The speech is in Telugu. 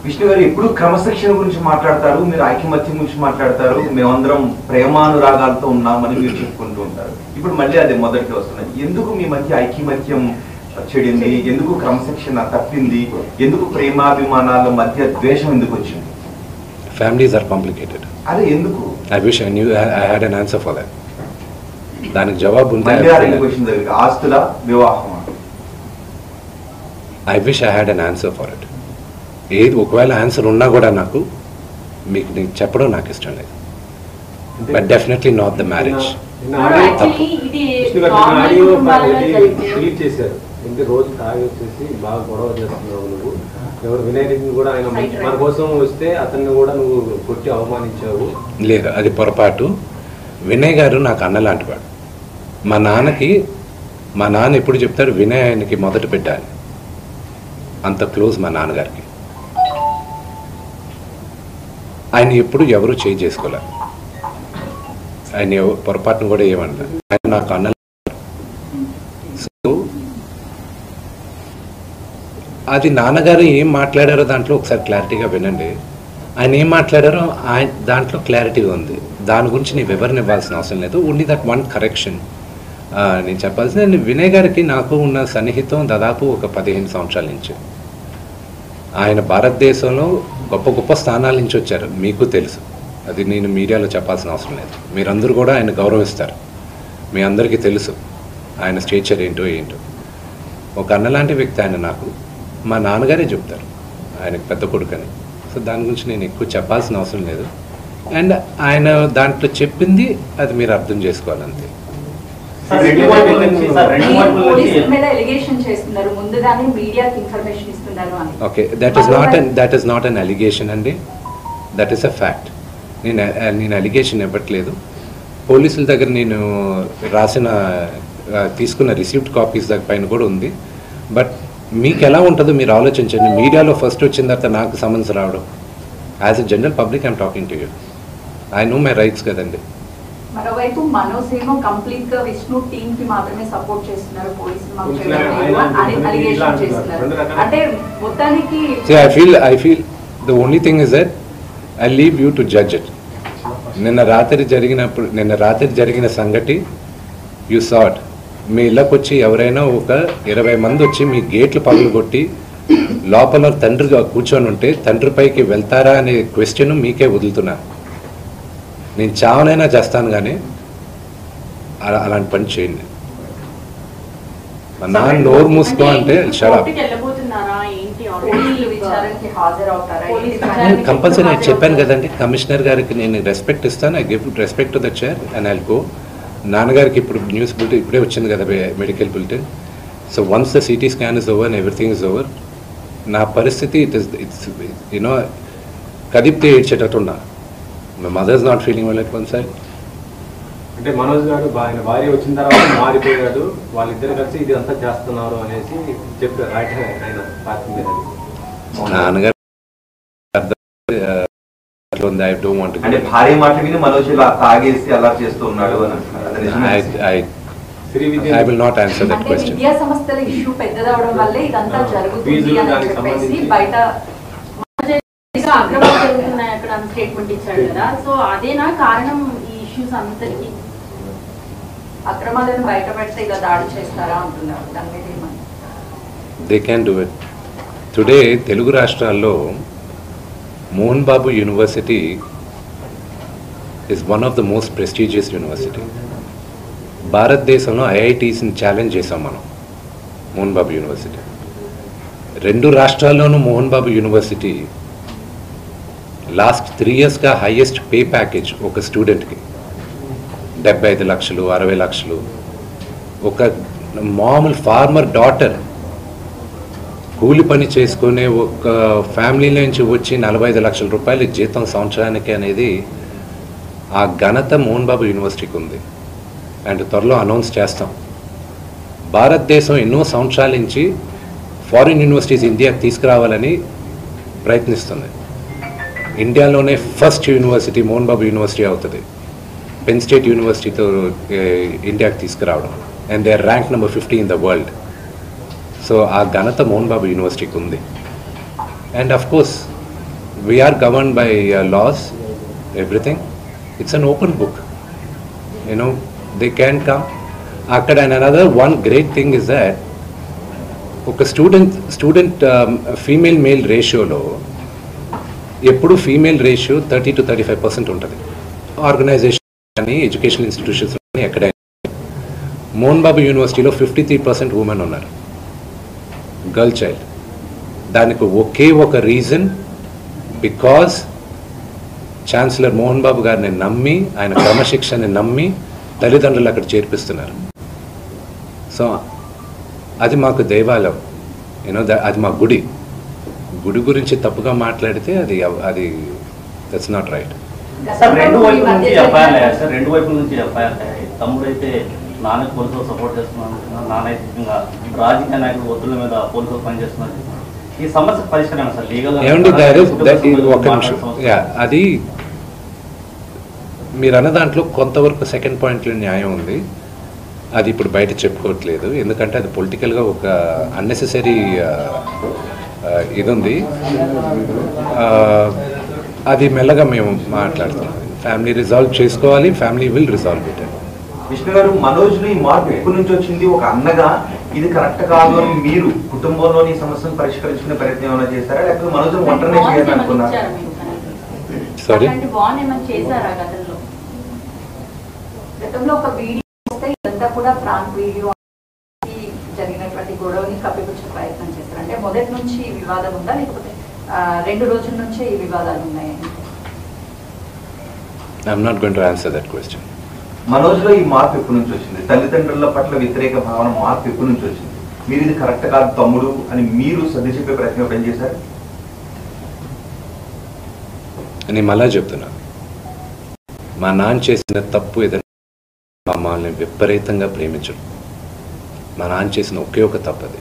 విష్ణు గారు ఎప్పుడు క్రమశిక్షణ గురించి మాట్లాడతారు, మీరు ఐకమత్యం గురించి మాట్లాడతారు, మేమందరం ప్రేమానురాగాలతో ఉన్నామని మీరు చెప్పుకుంటూ ఉంటారు. ఇప్పుడు మళ్ళీ అది మొదటికి వస్తున్నది. ఎందుకు మీ మధ్య ఐకమత్యం చెడింది? ఎందుకు క్రమశిక్షణ తప్పింది? ఎందుకు ప్రేమాభిమానాల మధ్య ద్వేషం ఎందుకు వచ్చింది? Families are complicated. అదే ఎందుకు? I wish I knew I had an answer for that. దానికి జవాబు ఉంది. ఆస్తుల వివాహమా? I wish I had an answer for it. ఏది ఒకవేళ ఆన్సర్ ఉన్నా కూడా నాకు నీకు చెప్పడం నాకు ఇష్టం లేదు. But definitely not the marriage. రోజు తాగి వచ్చేసి బాగా గొడవ చేస్తున్నావు నువ్వు. ఎవరు వినయ్ రెడ్డిని కూడా ఆయన మన కోసం వస్తే అతన్ని కూడా నువ్వు కొట్టి అవమానించావు. లేదు, అది పొరపాటు. వినయ్ గారు నాకు అన్న లాంటి వాడు. మా నాన్న ఎప్పుడు చెప్తాడు, వినయ్ ఆయనకి మొదట పెట్టాలి. అంత క్లోజ్ మా నాన్నగారికి. ఆయన ఎప్పుడు ఎవరు చేయి చేసుకోలేరు. ఆయన పొరపాటును కూడా ఏమన్నా ఆయన నాకు అన్న. సో అది నాన్నగారు ఏం మాట్లాడారో దాంట్లో ఒకసారి క్లారిటీగా వినండి. ఆయన ఏం మాట్లాడారో ఆయన దాంట్లో క్లారిటీగా ఉంది. దాని గురించి నేను వివరణ ఇవ్వాల్సిన అవసరం లేదు. ఓన్లీ దట్ వన్ కరెక్షన్ నేను చెప్పాల్సింది. వినయ్ గారికి నాకు ఉన్న సన్నిహితం దాదాపు ఒక 15 సంవత్సరాల నుంచి. ఆయన భారతదేశంలో గొప్ప గొప్ప స్థానాల నుంచి వచ్చారు, మీకు తెలుసు. అది నేను మీడియాలో చెప్పాల్సిన అవసరం లేదు. మీరందరూ కూడా ఆయన గౌరవిస్తారు. మీ అందరికీ తెలుసు ఆయన స్టేచర్ ఏంటో. ఒక అన్నలాంటి వ్యక్తి ఆయన. నాకు మా నాన్నగారే చెప్తారు ఆయనకు పెద్ద కొడుకని. సో దాని గురించి నేను ఎక్కువ చెప్పాల్సిన అవసరం లేదు. అండ్ ఆయన దాంట్లో చెప్పింది అది మీరు అర్థం చేసుకోవాలంతే. Okay, that is not an allegation అండి. That is a fact. నేను అలిగేషన్ ఇవ్వట్లేదు. పోలీసుల దగ్గర నేను తీసుకున్న రిసీప్ట్ కాపీస్ దగ్గర పైన కూడా ఉంది. బట్ మీకు ఎలా ఉంటుందో మీరు ఆలోచించండి. మీడియాలో ఫస్ట్ వచ్చిన తర్వాత నాకు సమన్స్ రావడం. As a general public I'm talking to you. I know my rights కదండి. మరోవైపు మనోజ్ ఏమో కంప్లీట్ గా విష్ణు టీమ్ కి మాత్రమే సపోర్ట్ చేస్తున్నారు, పోలీసులు అలిగేషన్ చేస్తున్నారు. అంటే మొత్తానికి I feel the only thing is that I leave you to judge it. నిన్న రాత్రి జరిగిన సంగతి యూ సాట్. మీ ఇళ్ళకి వచ్చి ఎవరైనా ఒక 20 మంది వచ్చి మీ గేట్లు పగలు కొట్టి లోపల తండ్రిగా కూర్చొని ఉంటే తండ్రిపైకి వెళ్తారా అనే క్వశ్చన్ మీకే వదులుతున్నా. నేను చావనైనా చేస్తాను కానీ అలాంటి పని చేయండి. మా నాన్న నోరు మూసుకో అంటే కంపల్సరీ నేను చెప్పాను కదండి. కమిషనర్ గారికి నేను రెస్పెక్ట్ ఇస్తాను. I give respect to the chair and I'll go. నాన్నగారికి ఇప్పుడు న్యూస్ బులెటిన్ ఇప్పుడే వచ్చింది కదా, medical bulletin. So once the CT scan is over and everything is over, నా పరిస్థితి ఇట్స్ యూనో కదిపితే ఏడ్చేటట్టున్నా. My mother is not feeling well at one side. అంటే మనోజ్ గారు ఆయన భార్య వచ్చిన తర్వాత మారిపోయాడు, వాళ్ళిద్దరు కలిసి ఇది అంతా చేస్తున్నారు అనేసి చెప్పారు ఆయన పార్టీ మీద. నాన్నగారు అంటే భార్య మాట విని మనోజ్ ఇలా తాగేసి అలా చేస్తూ ఉన్నాడు అని. I will not answer that question. విద్యా సంస్థల ఇష్యూ పెద్దదవడం వల్లే ఇదంతా జరుగుతుంది అని చెప్పేసి బయట అక్రమాలు జరుగుతున్నాయి అక్కడ స్టేట్మెంట్ ఇచ్చాడు కదా. సో అదేనా కారణం ఈ ఇష్యూస్ అందరికి? అక్రమాలను బయట పెడితే ఇలా దాడి చేస్తారా అంటున్నారు. దాని మీద ఏమని? They can do it. Today Telugu రాష్ట్రాల్లో Mohan Babu university is one of the most prestigious university. భారతదేశంలో ఐఐటీస్ని ఛాలెంజ్ చేసాం మనం. మోహన్ బాబు యూనివర్సిటీ 2 రాష్ట్రాల్లోనూ మోహన్ బాబు యూనివర్సిటీ లాస్ట్ 3 yearsగా హైయెస్ట్ పే ప్యాకేజ్ ఒక స్టూడెంట్కి 75 లక్షలు 60 లక్షలు. ఒక మామూలు ఫార్మర్ డాటర్ కూలి పని చేసుకునే ఒక ఫ్యామిలీ నుంచి వచ్చి 45 లక్షల రూపాయలు జీతం సంవత్సరానికి అనేది ఆ ఘనత మోహన్ బాబు యూనివర్సిటీకి ఉంది. అండ్ త్వరలో అనౌన్స్ చేస్తాం. భారతదేశం ఎన్నో సంవత్సరాల నుంచి ఫారిన్ యూనివర్సిటీస్ ఇండియాకి తీసుకురావాలని ప్రయత్నిస్తుంది. ఇండియాలోనే first university Mohan Babu university అవుతుంది. పెన్ స్టేట్ యూనివర్సిటీతో ఇండియాకి తీసుకురావడం. And they are rank number 50 in the world. So ఆ ఘనత మోహన్ బాబు యూనివర్సిటీకి ఉంది. And of course we are governed by laws, everything. It's an open book. You know, they can come. Akkada, and another one great thing is that ఒక స్టూడెంట్ ఫీమేల్ మేల్ రేషియోలో ఎప్పుడు ఫీమేల్ రేషియో 30 to 35% ఉంటుంది. ఆర్గనైజేషన్ కానీ ఎడ్యుకేషనల్ ఇన్స్టిట్యూషన్స్ కానీ ఎక్కడైనా. మోహన్ బాబు యూనివర్సిటీలో 53% ఉమెన్ ఉన్నారు, గర్ల్ చైల్డ్. దానికి ఒకే ఒక reason, because chancellor Mohan Babu గారిని నమ్మి, ఆయన క్రమశిక్షణని నమ్మి తల్లిదండ్రులు అక్కడ చేర్పిస్తున్నారు. సో అది మాకు దైవాలయం, యూనో, అది మా గుడి గురించి తప్పుగా మాట్లాడితే అది దట్స్ నాట్ రైట్. సార్ రెండు వైపుల నుంచి ఎఫ్ఐఆర్ అయ్యారు సార్, రెండు వైపుల నుంచి ఎఫ్ఐఆర్ అయ్యాయి. తమ్ముడైతే నాన్నకు పోలీసులు సపోర్ట్ చేస్తున్నాను, నానైతికంగా రాజకీయ నాయకులు ఒత్తుల మీద పోలీసులు పనిచేస్తున్నారు. ఈ సమస్య పరిష్కారం సార్ లీగల్ ఒక నిమిషం. అది మీరు అన్న దాంట్లో కొంతవరకు సెకండ్ పాయింట్లో న్యాయం ఉంది. అది ఇప్పుడు బయట చెప్పుకోవట్లేదు, ఎందుకంటే అది పొలిటికల్గా ఒక అన్నెసెసరీ ఇది ఉంది. అది మెల్లగా మేము మాట్లాడుతున్నాం. ఫ్యామిలీ రిజాల్వ్ చేసుకోవాలి, family will resolve it. Vishnu గారు, మనోజ్లో ఈ మార్పు ఎక్కడి నుంచి వచ్చింది? ఒక అన్నగా ఇది కరెక్ట్ కాదు అని మీరు కుటుంబంలోని సమస్యను పరిష్కరించుకునే ప్రయత్నం ఏమైనా చేశారా, లేకపోతే మనోజ్ ఒంటరినే చేయాలని అనుకున్నారా? సారీ, గతంలో ఒక వీడియో వస్తే ఇదంతా కూడా ప్రాంక్ వీడియో జరిగినటువంటి గొడవని కప్పిపుచ్చే ప్రయత్నం చేస్తారు. అంటే మొదటి నుంచి ఈ వివాదం ఉందా, లేకపోతే 2 రోజుల నుంచే ఈ వివాదాలు ఉన్నాయని? I'm not going to answer that question. మనోజ్లో ఈ మార్పు ఎప్పటి నుంచి వచ్చింది? తల్లిదండ్రుల పట్ల వ్యతిరేక భావన మార్పు ఎప్పటి నుంచి వచ్చింది? మీరు ఇది కరెక్ట్ కాదు తమ్ముడు అని మీరు సర్ది చెప్పే ప్రయత్నం ఎప్పుడు చేశారు? నేను మళ్ళా చెప్తున్నాను, మా నాన్న చేసిన తప్పు ఏదైనా మమ్మల్ని విపరీతంగా ప్రేమించడం. మా నాన్న చేసిన ఒకే ఒక తప్పు అది.